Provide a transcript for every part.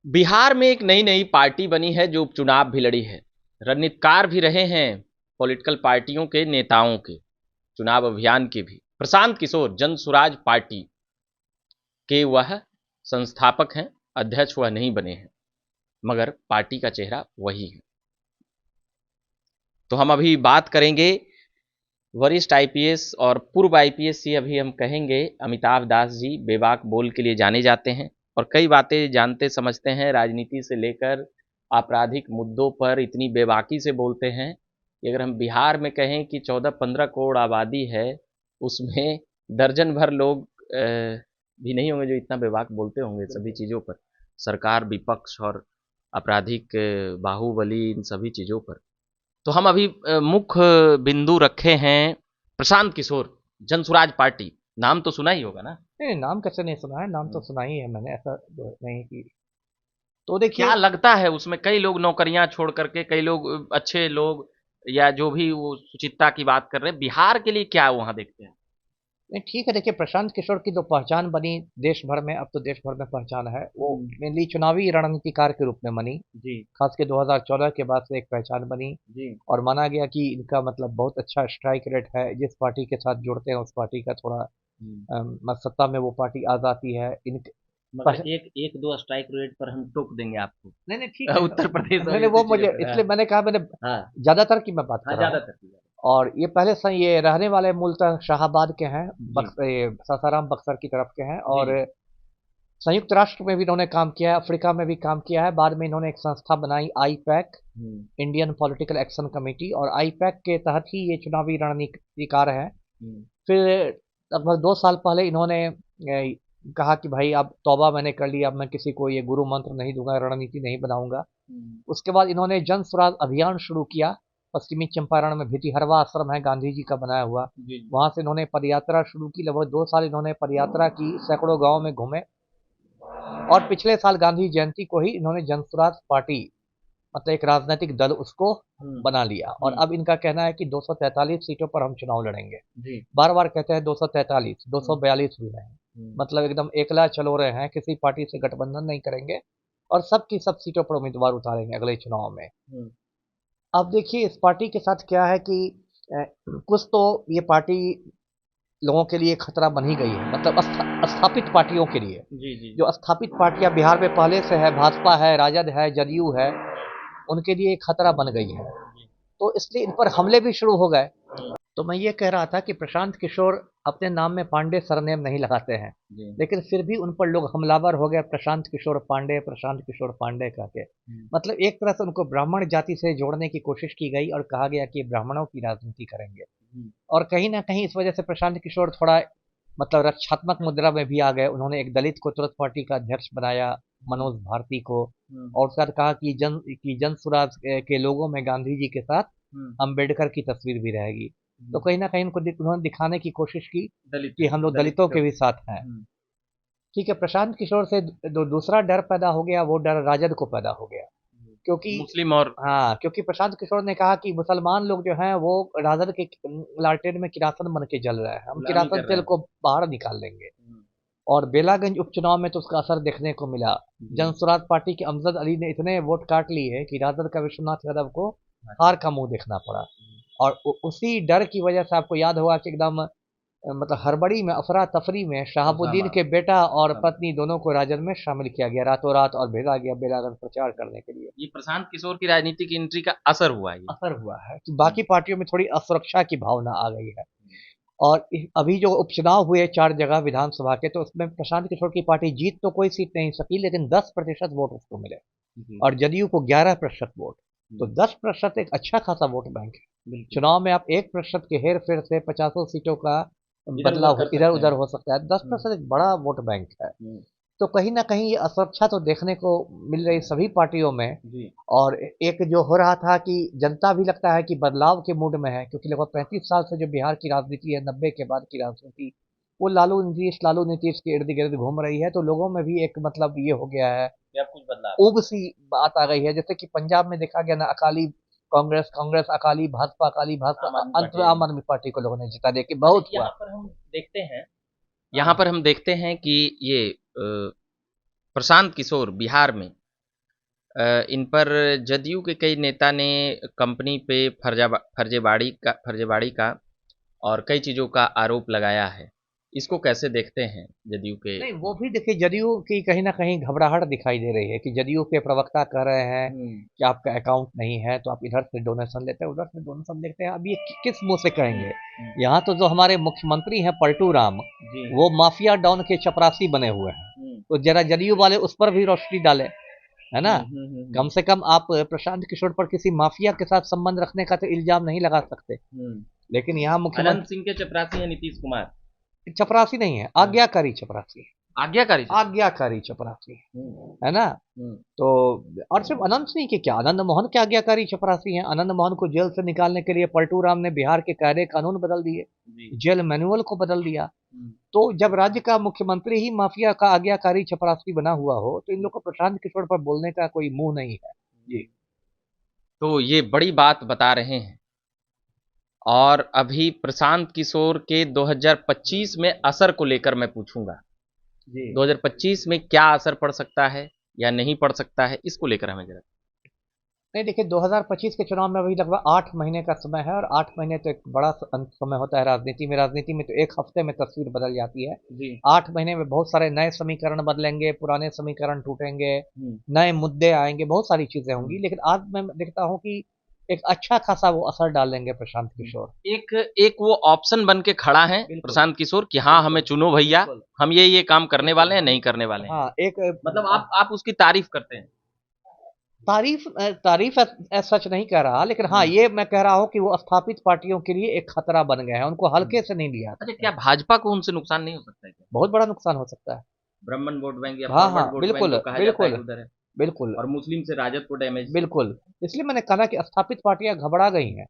बिहार में एक नई नई पार्टी बनी है जो उपचुनाव भी लड़ी है, रणनीतिकार भी रहे हैं पॉलिटिकल पार्टियों के नेताओं के, चुनाव अभियान के भी। प्रशांत किशोर जन सुराज पार्टी के वह संस्थापक हैं, अध्यक्ष वह नहीं बने हैं, मगर पार्टी का चेहरा वही है। तो हम अभी बात करेंगे वरिष्ठ आईपीएस और पूर्व आईपीएस ही अभी हम कहेंगे अमिताभ दास जी बेबाक बोल के लिए जाने जाते हैं और कई बातें जानते समझते हैं, राजनीति से लेकर आपराधिक मुद्दों पर इतनी बेबाकी से बोलते हैं कि अगर हम बिहार में कहें कि 14-15 करोड़ आबादी है, उसमें दर्जन भर लोग भी नहीं होंगे जो इतना बेबाक बोलते होंगे सभी चीज़ों पर, सरकार, विपक्ष और आपराधिक बाहुबली, इन सभी चीज़ों पर। तो हम अभी मुख्य बिंदु रखे हैं प्रशांत किशोर, जनसुराज पार्टी। नाम तो सुना ही होगा ना? नहीं, नाम कैसे नहीं सुना है? नाम तो सुना ही है मैंने, ऐसा नहीं कि। तो क्या देखिए, लगता है उसमें कई लोग नौकरियां छोड़ करके, कई लोग अच्छे लोग या जो भी वो सुचित्ता की बात कर रहे हैं, बिहार के लिए क्या वहां देखते हैं? नहीं ठीक है। देखिए, प्रशांत किशोर की जो पहचान बनी देश भर में, अब तो देश भर में पहचान है, वो मेनली चुनावी रणनीतिकार के रूप में बनी। जी खास के 2014 के बाद से एक पहचान बनी जी। और माना गया कि इनका मतलब बहुत अच्छा स्ट्राइक रेट है। जिस पार्टी के साथ जुड़ते हैं उस पार्टी का थोड़ा हम्म। सत्ता में वो पार्टी आ जाती है। इन मगर एक एक दो स्ट्राइक रेट पर हम टोक देंगे आपको। नहीं नहीं ठीक है। उत्तर प्रदेश और मैंने वो यूपी मुझे चीजों पर। हाँ इसलिए मैंने कहा, मैंने हाँ ज्यादातर की मैं बात हाँ, कर रहा हूँ। ज्यादातर की और ये पहले से ये रहने वाले मूलतः शाहाबाद के हैं, जी सासाराम बक्सर की तरफ के हैं। जी और संयुक्त राष्ट्र में भी इन्होंने काम किया है, अफ्रीका में भी काम किया है। बाद में इन्होंने एक संस्था बनाई, आईपैक, हम्म इंडियन पॉलिटिकल एक्शन कमेटी, और आईपैक के तहत ही ये चुनावी रणनीतिकार है। हम्म फिर लगभग 2 साल पहले इन्होंने कहा कि भाई अब तौबा मैंने कर लिया, अब मैं किसी को ये गुरु मंत्र नहीं दूंगा, रणनीति नहीं बनाऊंगा। हम्म, उसके बाद इन्होंने जन स्वराज अभियान शुरू किया। पश्चिमी चंपारण में भितिहरवा आश्रम है गांधी जी का बनाया हुआ, जी वहां से इन्होंने पदयात्रा शुरू की। लगभग 2 साल इन्होंने पदयात्रा की, सैकड़ों गांव में घूमे। और पिछले साल गांधी जयंती को ही इन्होंने जन स्वराज पार्टी, मतलब एक राजनीतिक दल, उसको हम्म बना लिया। और हम्म, अब इनका कहना है कि 243 सीटों पर हम चुनाव लड़ेंगे। जी बार बार कहते हैं 243, हम्म 242 भी नहीं। हम्म मतलब एकदम एकला चलो रहे हैं, किसी पार्टी से गठबंधन नहीं करेंगे और सबकी सब सीटों पर उम्मीदवार उतारेंगे अगले चुनाव में। हम्म अब देखिए, इस पार्टी के साथ क्या है कि कुछ तो ये पार्टी लोगों के लिए खतरा बन ही गई है, मतलब स्थापित पार्टियों के लिए। जी जी जो स्थापित पार्टियां बिहार में पहले से है, भाजपा है, राजद है, जदयू है, उनके लिए एक खतरा बन गई है। जी तो इसलिए इन पर हमले भी शुरू हो गए। हम्म, तो मैं ये कह रहा था कि प्रशांत किशोर अपने नाम में पांडे सरनेम नहीं लगाते हैं, जी लेकिन फिर भी उन पर लोग हमलावर हो गए, प्रशांत किशोर पांडे, प्रशांत किशोर पांडे कहके। हम्म मतलब एक तरह से उनको ब्राह्मण जाति से जोड़ने की कोशिश की गई और कहा गया कि ये ब्राह्मणों की राजनीति करेंगे। हम्म और कहीं ना कहीं इस वजह से प्रशांत किशोर थोड़ा मतलब रक्षात्मक मुद्रा में भी आ गए। उन्होंने एक दलित को तुरंत पार्टी का अध्यक्ष बनाया, मनोज भारती को। हम्म और उसके बाद कहा कि जन स्वराज के लोगों में गांधी जी के साथ हम्म अंबेडकर की तस्वीर भी रहेगी। तो हम्म, कहीं ना कहीं उन्होंने दिखाने की कोशिश की दलित कि है, हम लोग दलित दलितों का। के भी साथ हैं। ठीक है, प्रशांत किशोर से दूसरा डर पैदा हो गया, वो डर राजद को पैदा हो गया। क्योंकि मुस्लिम और हाँ, क्योंकि प्रशांत किशोर ने कहा कि मुसलमान लोग जो हैं वो राजद के लालटेन में किरासन बन के जल रहे हैं, हम गुलामी किरासन कर रहे तेल हैं। को बाहर निकाल लेंगे। और बेलागंज उपचुनाव में तो उसका असर देखने को मिला। जी जन स्वराज पार्टी के अमजद अली ने इतने वोट काट लिए कि राजद का विश्वनाथ यादव को अच्छा, हार का मुंह देखना पड़ा। और उसी डर की वजह से आपको याद होगा कि एकदम मतलब हड़बड़ी में, अफरा तफरी में शहाबुद्दीन उसामा के बेटा और उसामा। पत्नी दोनों को राजद में शामिल किया गया रातों रात और भेजा गया बेलागंज प्रचार करने के लिए। ये प्रशांत किशोर की राजनीतिक एंट्री का असर हुआ ये। असर हुआ है कि बाकी पार्टियों में थोड़ी असुरक्षा की भावना आ गई है। और अभी जो उपचुनाव हुए 4 जगह विधानसभा के, तो उसमें प्रशांत किशोर की पार्टी जीत तो कोई सीट नहीं सकी, लेकिन 10% वोट उसको मिले जी और जदयू को 11% वोट। तो हम्म, 10% एक अच्छा खासा वोट बैंक है। बिल्कुल। चुनाव में आप 1% के हेर फेर से 50 सीटों का इधर उधर बदलाव कर इधर सकते उधर हैं। हो सकता है। दस हम्म, परसेंट एक बड़ा वोट बैंक है। हम्म, तो कहीं ना कहीं ये असुरक्षा तो देखने को मिल रही सभी पार्टियों में। जी और एक जो हो रहा था कि जनता भी लगता है कि बदलाव के मूड में है, क्योंकि लगभग 35 साल से जो बिहार की राजनीति है, 90 के बाद की राजनीति, वो लालू नीतीश के इर्द गिर्द घूम रही है। तो लोगों में भी एक मतलब ये हो गया है, क्या कुछ बदलाव। ऊब सी बात आ गई है। जैसे कि पंजाब में देखा गया ना, अकाली कांग्रेस, कांग्रेस अकाली, भाजपा अकाली, आम भाजपा, आदमी अंत पार्टी में आई। आम आदमी पार्टी को लोगों ने जिता दिया कि अच्छा, बहुत हुआ। यहाँ पर हम देखते हैं कि ये प्रशांत किशोर बिहार में इन पर जदयू के कई नेता ने कंपनी पे फर्जेबाड़ी का और कई चीज़ों का आरोप लगाया है। इसको कैसे देखते हैं जदयू के? नहीं, वो भी देखिए जदयू की कहीं ना कहीं घबराहट दिखाई दे रही है कि जदयू के प्रवक्ता कह रहे हैं कि आपका अकाउंट नहीं है तो आप इधर से डोनेशन लेते हैं उधर से डोनेशन लेते हैं। अब ये किस मुंह से कहेंगे? यहाँ तो जो हमारे मुख्यमंत्री हैं पलटू राम, वो माफिया डॉन के चपरासी बने हुए हैं, तो जरा जदयू वाले उस पर भी रोशनी डाले, है ना। कम से कम आप प्रशांत किशोर पर किसी माफिया के साथ संबंध रखने का तो इल्जाम नहीं लगा सकते। लेकिन यहाँ अनंत मुख्यमंत्री सिंह के चपरासी है नीतीश कुमार। चपरासी नहीं है, आज्ञाकारी चपरासी है। आज्ञाकारी आज्ञाकारी चपरासी है ना। तो और सिर्फ अनंत सिंह के क्या, आनंद मोहन के आज्ञाकारी चपरासी हैं। आनंद मोहन को जेल से निकालने के लिए पलटू राम ने बिहार के कायदे कानून बदल दिए, जेल मैनुअल को बदल दिया। तो जब राज्य का मुख्यमंत्री ही माफिया का आज्ञाकारी चपरासी बना हुआ हो तो इन लोग को प्रशांत किशोर पर बोलने का कोई मुंह नहीं है जी। तो ये बड़ी बात बता रहे हैं। और अभी प्रशांत किशोर के 2025 में असर को लेकर मैं पूछूंगा, 2025 में क्या असर पड़ सकता है या नहीं पड़ सकता है, इसको लेकर हमें जरा। नहीं देखिए, 2025 के चुनाव में अभी लगभग 8 महीने का समय है और 8 महीने तो एक बड़ा समय होता है राजनीति में। राजनीति में तो एक हफ्ते में तस्वीर बदल जाती है जी। 8 महीने में बहुत सारे नए समीकरण बदलेंगे, पुराने समीकरण टूटेंगे, नए मुद्दे आएंगे, बहुत सारी चीजें होंगी। लेकिन आज मैं देखता हूँ कि एक अच्छा खासा वो असर डालेंगे प्रशांत किशोर। एक वो ऑप्शन बन के खड़ा है प्रशांत किशोर कि हाँ हमें चुनो भैया, हम ये काम करने वाले हैं, नहीं करने वाले हैं। हाँ, एक मतलब आप उसकी तारीफ करते हैं? तारीफ सच नहीं कह रहा, लेकिन हाँ ये मैं कह रहा हूँ कि वो स्थापित पार्टियों के लिए एक खतरा बन गए हैं, उनको हल्के से नहीं लिया। अच्छा, क्या भाजपा को उनसे नुकसान नहीं हो सकता है क्या? बहुत बड़ा नुकसान हो सकता है। ब्राह्मण वोट बैंक या हाँ फॉरवर्ड वोट बिल्कुल बैंक कहा बिल्कुल जाता है उधर है। बिल्कुल। और मुस्लिम से राजद को डैमेज। बिल्कुल, इसलिए मैंने कहा कि स्थापित पार्टियां घबरा गई हैं।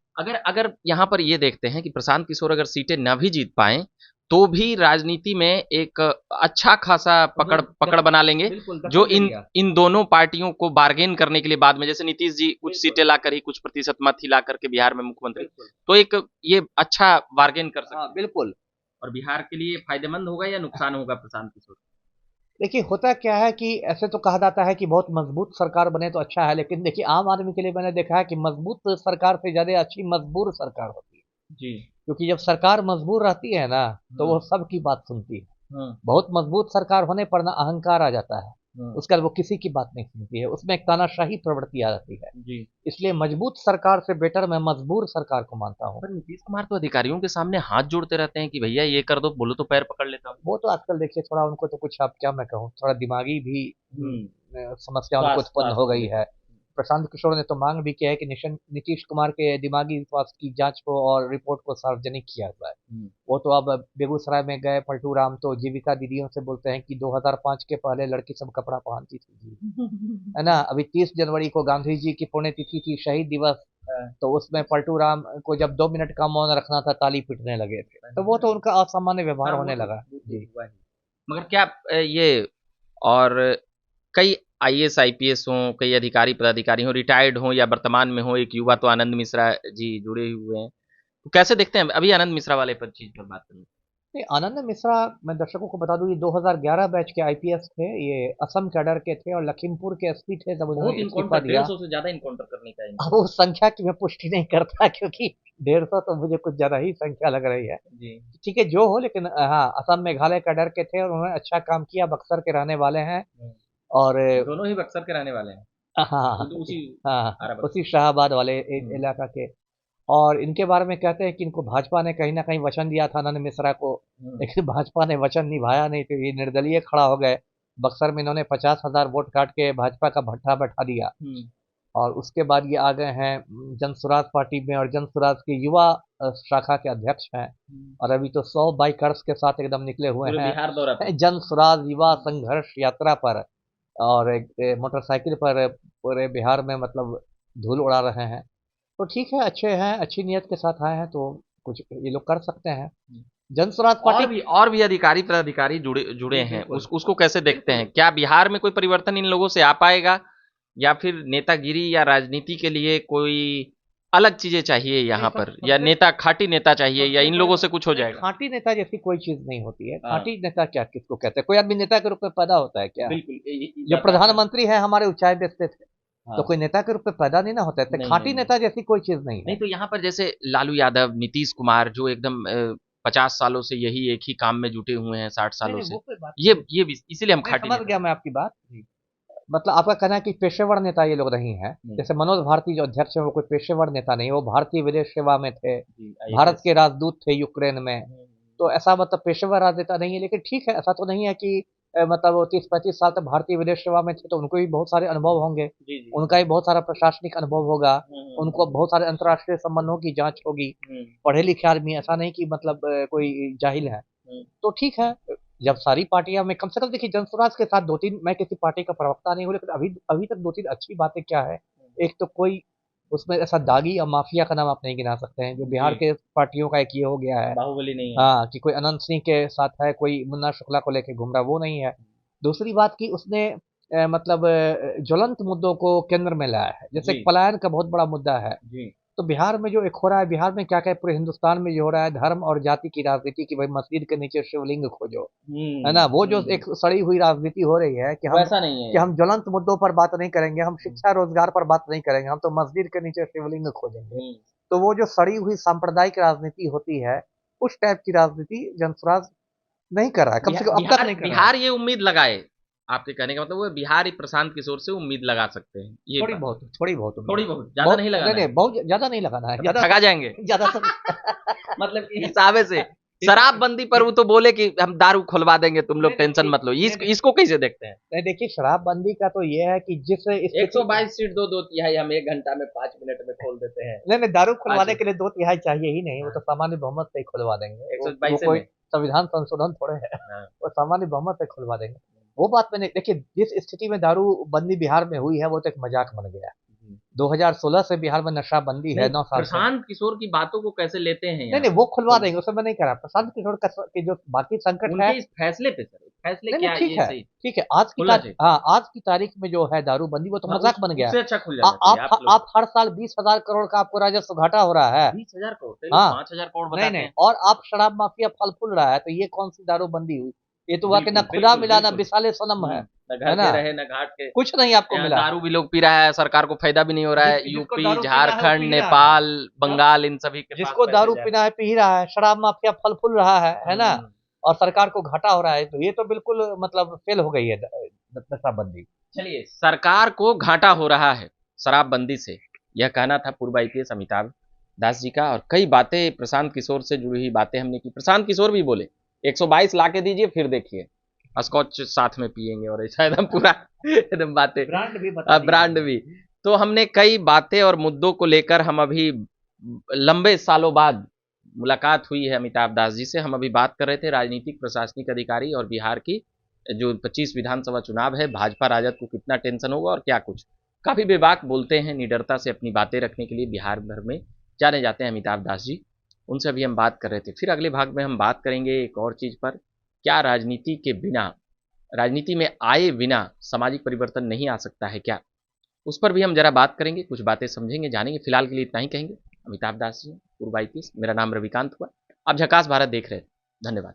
अगर यहाँ पर ये देखते हैं कि प्रशांत किशोर अगर सीटें न भी जीत पाए तो भी राजनीति में एक अच्छा खासा पकड़ बना लेंगे, जो इन दोनों पार्टियों को बार्गेन करने के लिए बाद में, जैसे नीतीश जी कुछ सीटें लाकर ही, कुछ प्रतिशत मत ही ला करके बिहार में मुख्यमंत्री, तो एक ये अच्छा बार्गेन कर सकते हैं। बिल्कुल। और बिहार के लिए फायदेमंद होगा या नुकसान होगा प्रशांत किशोर? देखिए, होता क्या है कि ऐसे तो कहा जाता है कि बहुत मजबूत सरकार बने तो अच्छा है, लेकिन देखिए आम आदमी के लिए मैंने देखा है कि मजबूत सरकार से ज्यादा अच्छी मजबूर सरकार होती है जी। क्योंकि जब सरकार मजबूर रहती है ना तो वो सबकी बात सुनती है। बहुत मजबूत सरकार होने पर ना अहंकार आ जाता है, उसके बाद वो किसी की बात नहीं सुनती है, उसमें एक तानाशाही प्रवृत्ति आ जाती है जी। इसलिए मजबूत सरकार से बेटर मैं मजबूर सरकार को मानता हूँ। पर नीतीश कुमार तो अधिकारियों के सामने हाथ जोड़ते रहते हैं कि भैया ये कर दो, बोलो तो पैर पकड़ लेता हूँ। वो तो आजकल देखिए थोड़ा उनको तो कुछ, अब क्या मैं कहूँ, थोड़ा दिमागी भी समस्या उनको उत्पन्न हो गई है। प्रशांत किशोर ने तो मांग भी किया है कि नीतीश कुमार के दिमागी स्वास्थ्य की जांच को और रिपोर्ट को सार्वजनिक किया जाए। वो तो अब बेगूसराय में गए पलटू राम, तो जीविका दीदियों से बोलते हैं कि 2005 के पहले लड़की सब कपड़ा पहनती थी है ना। अभी 30 जनवरी को गांधी जी की पुण्यतिथि थी, शहीद दिवस, तो उसमें पलटू राम को जब 2 मिनट का मौन रखना था ताली पीटने लगे थे, तो वो तो उनका असामान्य व्यवहार होने लगा जी। मगर क्या ये और कई आईएएस आईपीएस हों, कई अधिकारी पदाधिकारी हों, रिटायर्ड हों या वर्तमान में हों, एक युवा तो आनंद मिश्रा जी जुड़े हुए हैं, तो कैसे देखते हैं? अभी आनंद मिश्रा वाले पर चीज पर बात करें। नहीं, आनंद मिश्रा मैं दर्शकों को बता दूं ये 2011 बैच के आईपीएस थे, ये असम कैडर के थे और लखीमपुर के एसपी थे। जब उन्होंने इस्तीफा दिया, 150 से ज्यादा इनकाउंटर करने का है। वो संख्या की मैं पुष्टि नहीं करता क्योंकि 150 तो मुझे कुछ ज्यादा ही संख्या लग रही है जी। ठीक है जो हो, लेकिन हाँ असम मेघालय कैडर के थे और उन्होंने अच्छा काम किया। बक्सर के रहने वाले हैं और दोनों ही बक्सर के रहने वाले हैं। हाँ उसी शाहबाद वाले इलाका के। और इनके बारे में कहते हैं कि इनको भाजपा ने कहीं ना कहीं वचन दिया था आनंद मिश्रा को, लेकिन भाजपा ने वचन निभाया नहीं, तो ये निर्दलीय खड़ा हो गए। बक्सर में इन्होंने 50,000 वोट काट के भाजपा का भट्ठा बैठा दिया और उसके बाद ये आ गए हैं जन स्वराज पार्टी में और जन स्वराज के युवा शाखा के अध्यक्ष हैं और अभी तो 100 बाइकर्स के साथ एकदम निकले हुए हैं जन स्वराज युवा संघर्ष यात्रा पर, और मोटरसाइकिल पर पूरे बिहार में मतलब धूल उड़ा रहे हैं। तो ठीक है, अच्छे हैं, अच्छी नियत के साथ आए हैं तो कुछ ये लोग कर सकते हैं। जन स्वराज पार्टी और भी अधिकारी पदाधिकारी जुड़े हैं, उसको कैसे देखते हैं? क्या बिहार में कोई परिवर्तन इन लोगों से आ पाएगा या फिर नेतागिरी या राजनीति के लिए कोई अलग चीजें चाहिए यहाँ पर, या नेता खाटी नेता चाहिए, या इन लोगों से कुछ हो जाएगा? खाटी नेता जैसी कोई चीज नहीं होती है। खाटी नेता क्या किसको कहते हैं? कोई आदमी नेता के रूप में पैदा होता है क्या? बिल्कुल, जो प्रधानमंत्री है हमारे ऊंचाई बेचते थे, तो कोई नेता के रूप में पैदा नहीं ना होता है, नहीं, खाँटी नहीं, नेता जैसी कोई चीज नहीं नहीं है। तो यहाँ पर जैसे लालू यादव, नीतीश कुमार जो एकदम 50 सालों से यही एक ही काम में जुटे हुए हैं, 60 नहीं सालों नहीं, से। वो कोई बात ये नहीं। ये भी इसीलिए हम नहीं, खाटी समझ नेता। गया मैं आपकी बात। जी। मतलब आपका कहना है कि पेशेवर नेता ये लोग नहीं हैं। हम्म, जैसे मनोज भारती जो अध्यक्ष है वो कोई पेशेवर नेता नहीं है, वो भारतीय विदेश सेवा में थे, जी भारत आईएफएस। के राजदूत थे यूक्रेन में। तो ऐसा मतलब पेशेवर राजनेता नहीं है, लेकिन ठीक है, ऐसा तो नहीं है कि मतलब वो 30-35 साल तक भारतीय विदेश सेवा में थे तो उनको भी बहुत सारे अनुभव होंगे, जी जी। उनका भी बहुत सारा प्रशासनिक अनुभव होगा, उनको हम्म, बहुत सारे अंतर्राष्ट्रीय संबंधों की जांच होगी, हम्म, पढ़े लिखे आदमी, ऐसा नहीं कि मतलब कोई जाहिल है। हम्म, तो ठीक है, जब सारी पार्टियां में कम से कम देखिए जनसुराज के साथ दो तीन, मैं किसी पार्टी का प्रवक्ता नहीं हूँ लेकिन अभी अभी तक दो तीन अच्छी बातें क्या है। एक तो कोई उसमें ऐसा दागी या माफिया का नाम आप नहीं गिना सकते हैं जो बिहार जी के पार्टियों का एक ये हो गया है। बाहुबली नहीं है। हाँ, कि कोई अनंत सिंह के साथ है, कोई मुन्ना शुक्ला को लेके घूम रहा है, वो नहीं है। दूसरी बात कि उसने मतलब ज्वलंत मुद्दों को केंद्र में लाया है, जैसे जी पलायन का बहुत बड़ा मुद्दा है। जी। तो बिहार में जो एक हो रहा है, बिहार में क्या क्या पूरे हिंदुस्तान में जो हो रहा है, धर्म और जाति की राजनीति की, भाई मस्जिद के नीचे शिवलिंग खोजो, है ना, वो जो एक सड़ी हुई राजनीति हो रही है कि हम वैसा नहीं है कि ये। हम ज्वलंत मुद्दों पर बात नहीं करेंगे, हम शिक्षा रोजगार पर बात नहीं करेंगे, हम तो मस्जिद के नीचे शिवलिंग खोजेंगे। हम्म। तो वो जो सड़ी हुई सांप्रदायिक राजनीति होती है, उस टाइप की राजनीति जनसुराज नहीं कर रहा है, कम से कम अब तक बिहार नहीं कर रहा है। बिहार ये उम्मीद लगाए। आपके कहने का मतलब वो बिहार ही प्रशांत किशोर से उम्मीद लगा सकते हैं, ये थोड़ी बात। बहुत, थोड़ी बहुत उम्मीद। थोड़ी बहुत, ज्यादा बहुत नहीं नहीं लगाना नहीं, है। बहुत ज्यादा नहीं लगाना है, मतलब ज्यादा ठगा जाएंगे। ज्यादा तो मतलब कि हिसाबे से शराबबंदी पर वो तो बोले कि हम दारू खुलवा देंगे, तुम लोग नहीं टेंशन नहीं मत लो। नहीं नहीं इसको कैसे देखते हैं? नहीं, देखिए शराबबंदी का तो ये है कि जिस स्थिति 122 सीट दो दो तिहाई हम 1 घंटा में 5 मिनट में खोल देते हैं। नहीं नहीं, दारू आज खुलवाने के लिए दो तिहाई चाहिए ही नहीं, वो तो हाँ, सामान्य बहुमत से ही खुलवा देंगे, एक सौ वो बाईस कोई में। संविधान संशोधन थोड़े है। हाँ, वो सामान्य बहुमत से खुलवा देंगे। वो बात मैंने देखिए, जिस स्थिति में दारू बंदी बिहार में हुई है वो तो एक मजाक बन गया है। जी। 2016 से बिहार में नशा बंदी है, नहीं 9 साल से। प्रशांत किशोर की बातों को कैसे लेते हैं नहीं यहाँ नहीं, पर? वो खुलवा तो देंगे, उसमें मैं नहीं कह रहा, प्रशांत किशोर का की जो बाकी संकट है। उनके इस फैसले पे सर, फैसले नहीं नहीं, क्या ठीक ये है, सही ठीक है, आज की खुलना तारीख, चाहिए। हाँ, आज की तारीख में जो है दारूबंदी वो तो हाँ, मजाक बन गया है। उससे अच्छा खुल जाना चाहिए आप लोग। आप हर साल 20,000 करोड़ का आपको राजस्व घाटा हो रहा है। 20,000 करोड़, कई लोग हाँ, 5,000 करोड़ नहीं बताते नहीं, हैं। और आप शराब माफिया फल फूल रहा है, तो ये कौन सी दारूबंदी हुई? ये तो वाकई ना बिल्कुल खुदा बिल्कुल मिला ना बिल्कुल। बिसाले सनम है। न है घर ना, के रहे न घाट के। कुछ नहीं आपको यहाँ मिला दारू है। भी लोग पी रहा है, सरकार को फायदा भी नहीं हो रहा है। जिसको यूपी, दारू पीना है वो झारखंड, पी रहा है। नेपाल, बंगाल इन सभी के पास जिसको पैसे दारू जा रहे पीना है पी रहा है, शराब माफिया फल फूल रहा है ना, हैं। और सरकार को घाटा हो रहा है, तो ये तो बिल्कुल मतलब फेल हो गई है नशाबंदी। चलिए, सरकार को घाटा हो रहा है शराबबंदी से, यह कहना था पूर्व आईपीएस अमिताभ दास जी का। और कई बातें प्रशांत किशोर से जुड़ी हुई बातें हमने की। प्रशांत किशोर भी बोले 122 ला के दीजिए, फिर देखिए स्कॉच साथ में पियेंगे, और ऐसा एकदम पूरा एकदम बातें, ब्रांड भी बता दिया ब्रांड भी। तो हमने कई बातें और मुद्दों को लेकर, हम अभी लंबे सालों बाद मुलाकात हुई है अमिताभ दास जी से। हम अभी बात कर रहे थे राजनीतिक प्रशासनिक अधिकारी और बिहार की जो 25 विधानसभा चुनाव है, भाजपा राजद को कितना टेंशन होगा और क्या कुछ। काफ़ी बेबाक बोलते हैं, निडरता से अपनी बातें रखने के लिए बिहार भर में जाने जाते हैं अमिताभ दास जी। उनसे अभी हम बात कर रहे थे। फिर अगले भाग में हम बात करेंगे एक और चीज़ पर, क्या राजनीति के बिना, राजनीति में आए बिना सामाजिक परिवर्तन नहीं आ सकता है क्या? उस पर भी हम जरा बात करेंगे, कुछ बातें समझेंगे, जानेंगे। फिलहाल के लिए इतना ही कहेंगे। अमिताभ दास जी, पूर्व आईपीएस, मेरा नाम रविकांत हुआ। आप झकास भारत देख रहे हैं। धन्यवाद।